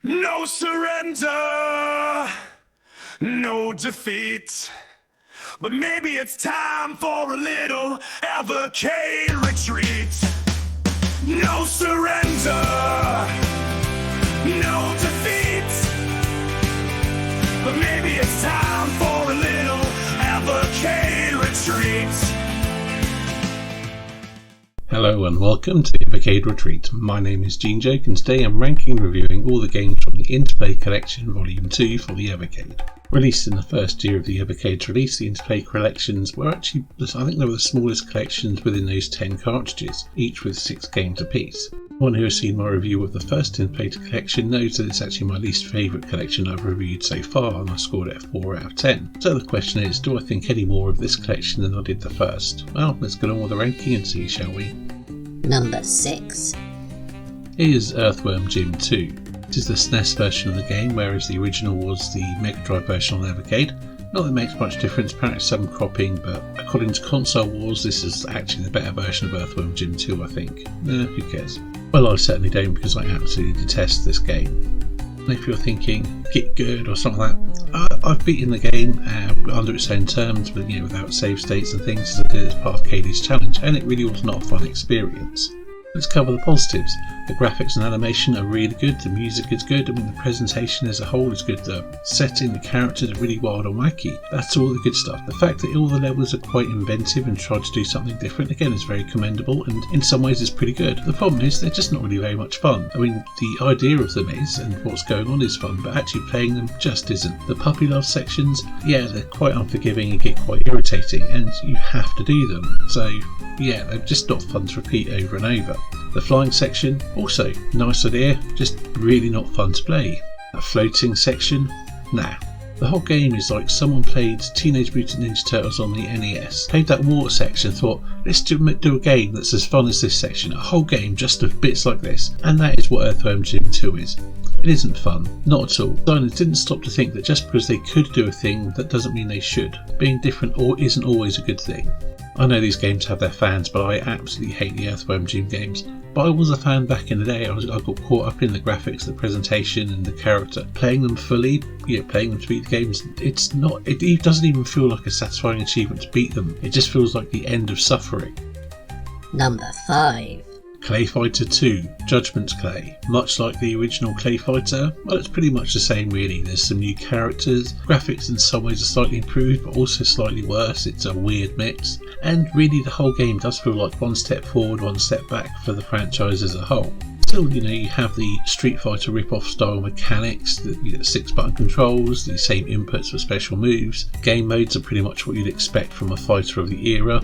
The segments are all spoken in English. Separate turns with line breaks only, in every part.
No surrender, no defeat. But maybe it's time for a little advocate retreat. No surrender, no defeat. But maybe it's time for a little advocate retreat.
Hello and welcome to the Evercade Retreat. My name is Gene Joke and today I'm ranking and reviewing all the games from the Interplay Collection Volume 2 for the Evercade. Released in the first year of the Evercade's release, the Interplay Collections were actually, I think they were the smallest collections within those 10 cartridges, each with 6 games apiece. Anyone who has seen my review of the first Interplay Collection knows that it's actually my least favourite collection I've reviewed so far, and I scored it a 4 out of 10. So the question is, do I think any more of this collection than I did the first? Well, let's get on with the ranking and see, shall we?
Number 6.
Here's Earthworm Jim 2. This is the SNES version of the game, whereas the original was the Mega Drive version on the Evercade. Not that it makes much difference, apparently some cropping, but according to Console Wars, this is actually the better version of Earthworm Jim 2, I think. Who cares? Well, I certainly don't, because I absolutely detest this game. And if you're thinking, get good or something like that, I've beaten the game under its own terms, but without save states and things, as I did as part of Katie's challenge, and it really was not a fun experience. Let's cover the positives. The graphics and animation are really good, the music is good, the presentation as a whole is good, the setting, the characters are really wild and wacky. That's all the good stuff. The fact that all the levels are quite inventive and try to do something different, again, is very commendable and in some ways is pretty good. The problem is they're just not really very much fun. I mean, the idea of them is, and what's going on is fun, but actually playing them just isn't. The puppy love sections, yeah, they're quite unforgiving and get quite irritating, and you have to do them. So, yeah, they're just not fun to repeat over and over. The flying section, also nice idea, just really not fun to play. That floating section, nah. The whole game is like someone played Teenage Mutant Ninja Turtles on the NES, played that water section, thought, let's do a game that's as fun as this section, a whole game just of bits like this, and that is what Earthworm Jim 2 is. It isn't fun, not at all. Designers didn't stop to think that just because they could do a thing, that doesn't mean they should. Being different isn't always a good thing. I know these games have their fans, but I absolutely hate the Earthworm Jim games. But I was a fan back in the day. I got caught up in the graphics, the presentation and the character. Playing them fully, playing them to beat the games, it doesn't even feel like a satisfying achievement to beat them. It just feels like the end of suffering.
Number 5.
Clay Fighter 2, Judgment's Clay. Much like the original Clay Fighter, well, it's pretty much the same really. There's some new characters, graphics in some ways are slightly improved but also slightly worse. It's a weird mix, and really the whole game does feel like one step forward, one step back for the franchise as a whole. Still, you have the Street Fighter rip-off style mechanics, the 6-button controls, the same inputs for special moves. Game modes are pretty much what you'd expect from a fighter of the era.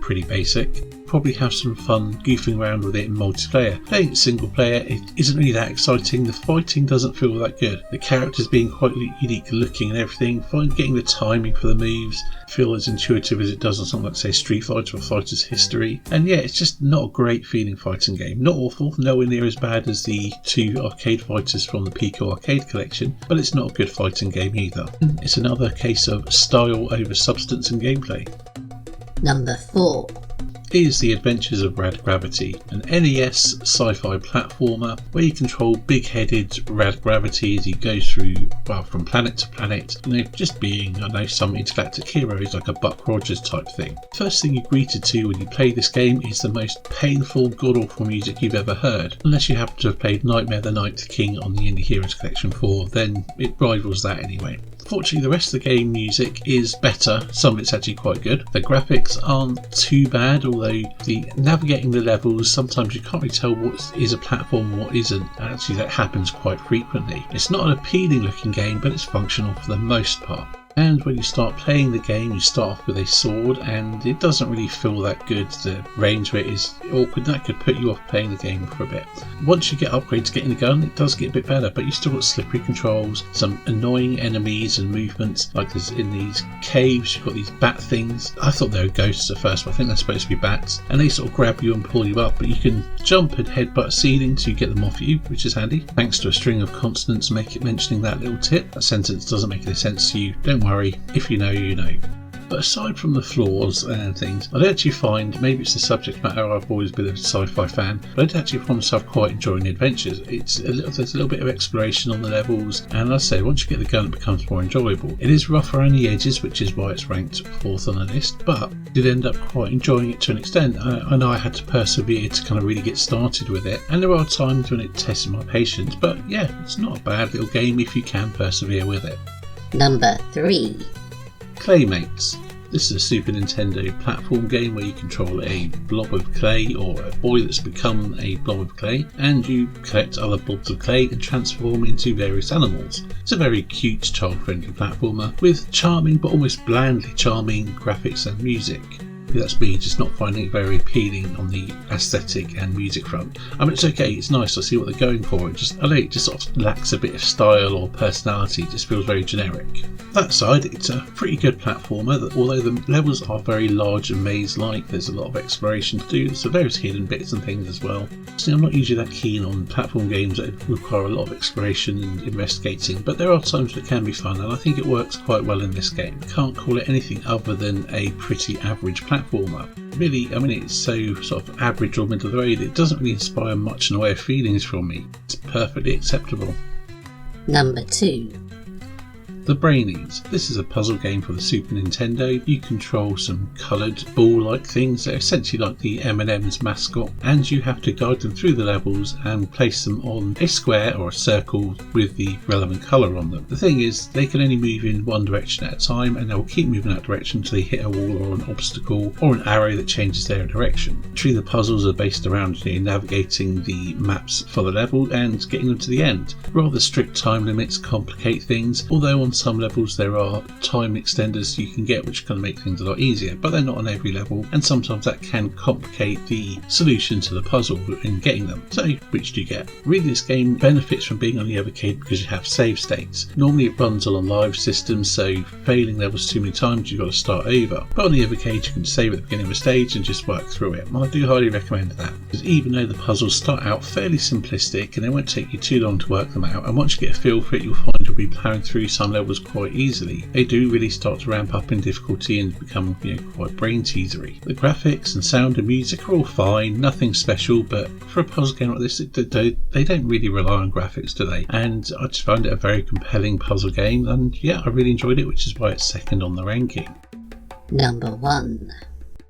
Pretty basic. Probably have some fun goofing around with it in multiplayer. Playing it single player, it isn't really that exciting. The fighting doesn't feel that good. The characters being quite unique looking and everything, getting the timing for the moves feel as intuitive as it does on something like, say, Street Fighter or Fighter's History. And yeah, it's just not a great feeling fighting game. Not awful, nowhere near as bad as the 2 arcade fighters from the Pico Arcade Collection, but it's not a good fighting game either. It's another case of style over substance and gameplay.
Number 4.
Is The Adventures of Rad Gravity, an NES sci-fi platformer where you control big-headed Rad Gravity as you go through, from planet to planet, just being, some intergalactic heroes like a Buck Rogers type thing. First thing you're greeted to when you play this game is the most painful, god-awful music you've ever heard. Unless you happen to have played Nightmare the Night King on the Indie Heroes Collection 4, then it rivals that anyway. Fortunately, the rest of the game music is better. Some of it's actually quite good. The graphics aren't too bad, although the navigating the levels, sometimes you can't really tell what is a platform and what isn't. And actually, that happens quite frequently. It's not an appealing looking game, but it's functional for the most part. And when you start playing the game, you start off with a sword, and it doesn't really feel that good. The range of it is awkward. That could put you off playing the game for a bit. Once you get upgrades to getting the gun, it does get a bit better, but you still got slippery controls, some annoying enemies and movements, like there's in these caves, you've got these bat things. I thought they were ghosts at first, but I think they're supposed to be bats, and they sort of grab you and pull you up, but you can jump and headbutt ceilings so you get them off you, which is handy. Thanks to a string of consonants mentioning that little tip. That sentence doesn't make any sense to you. Don't worry, if you know, you know. But aside from the flaws and things, I actually find, maybe it's the subject matter, I've always been a sci-fi fan, but I actually find myself quite enjoying the adventures. There's a little bit of exploration on the levels, and I say once you get the gun it becomes more enjoyable. It is rough around the edges, which is why it's ranked 4th on the list, but I did end up quite enjoying it to an extent. I know I had to persevere to kind of really get started with it, and there are times when it tested my patience, but yeah, it's not a bad little game if you can persevere with it.
Number 3.
Claymates. This is a Super Nintendo platform game where you control a blob of clay, or a boy that's become a blob of clay, and you collect other blobs of clay and transform into various animals. It's a very cute, child-friendly platformer with charming but almost blandly charming graphics and music. That's me just not finding it very appealing on the aesthetic and music front. I mean, it's okay, it's nice, I see what they're going for. It just sort of lacks a bit of style or personality, it just feels very generic. That side, it's a pretty good platformer, that although the levels are very large and maze-like, there's a lot of exploration to do, so various hidden bits and things as well. See, I'm not usually that keen on platform games that require a lot of exploration and investigating, but there are times that can be fun, and I think it works quite well in this game. Can't call it anything other than a pretty average platformer. Really, I mean, it's so sort of average or middle of the road, it doesn't really inspire much in the way of feelings from me. It's perfectly acceptable.
Number 2.
The Brainies. This is a puzzle game for the Super Nintendo. You control some coloured ball-like things that are essentially like the M&M's mascot, and you have to guide them through the levels and place them on a square or a circle with the relevant colour on them. The thing is, they can only move in one direction at a time, and they will keep moving that direction until they hit a wall or an obstacle or an arrow that changes their direction. Actually, the puzzles are based around navigating the maps for the level and getting them to the end. Rather strict time limits complicate things, although on some levels there are time extenders you can get which kind of make things a lot easier, but they're not on every level, and sometimes that can complicate the solution to the puzzle in getting them. So which do you get? Really, this game benefits from being on the arcade because you have save states. Normally it runs on a live system, so failing levels too many times you've got to start over, but on the arcade you can save at the beginning of a stage and just work through it. I do highly recommend that, because even though the puzzles start out fairly simplistic and they won't take you too long to work them out, and once you get a feel for it you'll find you'll be powering through some levels quite easily. They do really start to ramp up in difficulty and become quite brain teasery. The graphics and sound and music are all fine, nothing special, but for a puzzle game like this they don't really rely on graphics, do they? And I just found it a very compelling puzzle game, and yeah, I really enjoyed it, which is why it's second on the ranking.
Number 1.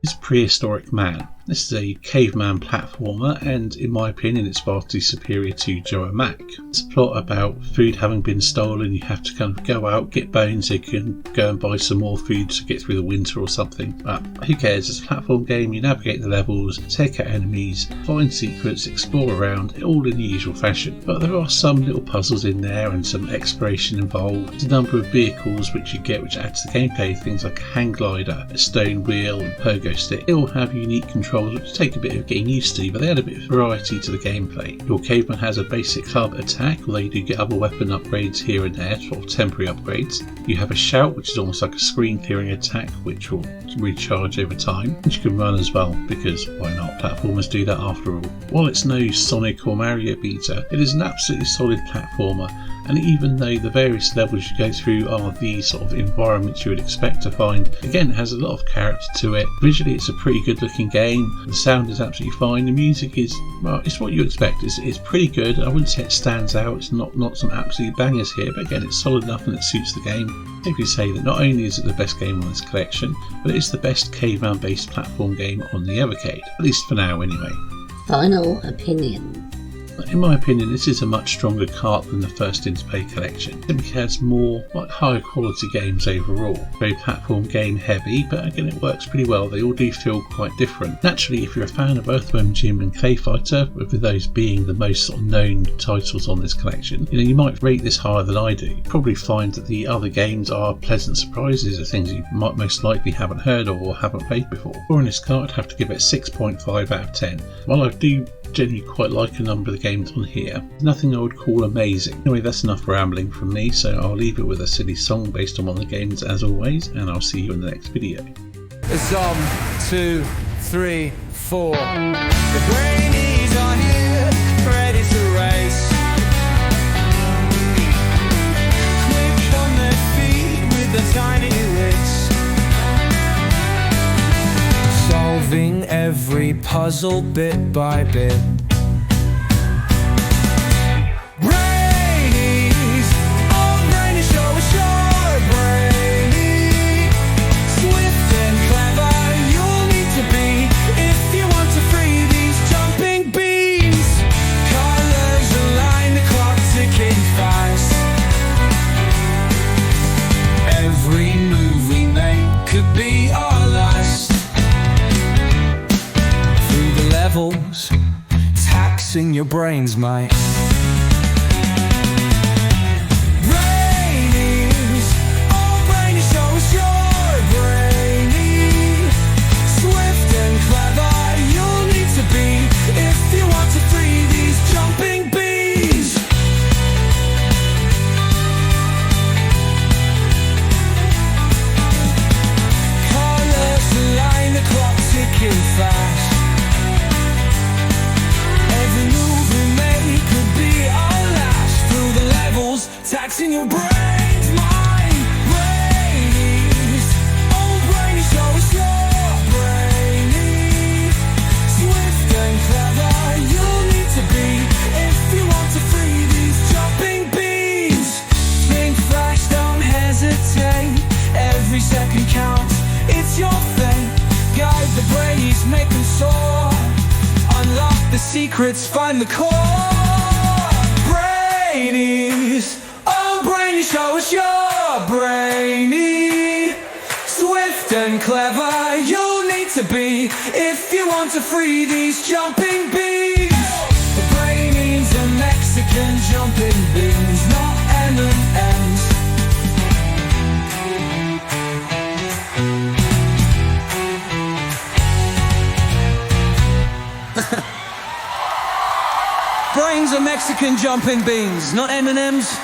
Is Prehistoric Man. This is a caveman platformer, and in my opinion it's vastly superior to Joe and Mac. It's a plot about food having been stolen. You have to kind of go out, get bones so you can go and buy some more food to get through the winter or something. But who cares, it's a platform game, you navigate the levels, take out enemies, find secrets, explore around, all in the usual fashion. But there are some little puzzles in there and some exploration involved. There's a number of vehicles which you get which add to the gameplay, things like a hang glider, a stone wheel and pogo stick. They all have unique controls which take a bit of getting used to, but they add a bit of variety to the gameplay. Your caveman has a basic club attack, although you do get other weapon upgrades here and there, sort of temporary upgrades. You have a shout, which is almost like a screen clearing attack, which will recharge over time. And you can run as well, because why not? Platformers do that after all. While it's no Sonic or Mario beater, it is an absolutely solid platformer, and even though the various levels you go through are the sort of environments you would expect to find, again it has a lot of character to it. Visually it's a pretty good looking game, the sound is absolutely fine, the music is, well, it's what you expect. It's pretty good. I wouldn't say it stands out, it's not some absolute bangers here, but again it's solid enough and it suits the game. If you say that not only is it the best game on this collection, but it's the best caveman based platform game on the arcade, at least for now anyway.
Final opinion.
In my opinion, this is a much stronger cart than the first Interplay Collection. It has more higher quality games overall. Very platform game heavy, but again it works pretty well. They all do feel quite different. Naturally, if you're a fan of Earthworm Jim and Clay Fighter, with those being the most sort of known titles on this collection, you might rate this higher than I do. You probably find that the other games are pleasant surprises of things you might most likely haven't heard of or haven't played before. For in this cart, I'd have to give it 6.5 out of 10. While I do generally quite like a number of the games on here, nothing I would call amazing. Anyway, that's enough rambling from me, so I'll leave it with a silly song based on one of the games as always, and I'll see you in the next video.
It's 2, 3, 4. The brainies are here, ready to race. Quick on their feet with the tiny wits. every puzzle bit by bit. Brainies, oh brainy, show us your brainy. Swift and clever you'll need to be if you want to free these jumping beans. Colors align, the clock ticking fast. Every move we make could be our last. Through the levels, taxing your brains, mate. Brainies, oh brainy, show us your brainy. Swift and clever you'll need to be if you want to free these jumping bees. Colors align, the clock ticking fast. Every move we make could be our last. Through the levels, taxing your brains, mind. Brainies, oh brainy, show us your brainy. Swift and clever you'll need to be if you want to free these jumping bees. Think fast, don't hesitate. Every second counts, it's your fate. Guide the brainies, make them soar. Unlock the secrets, find the core. Brainies, oh brainy, show us your brainy. Swift and clever you'll need to be if you want to free these jumping bees. The brainies are Mexican jumping beans, not M&Ms. Brains are Mexican jumping beans, not M&Ms.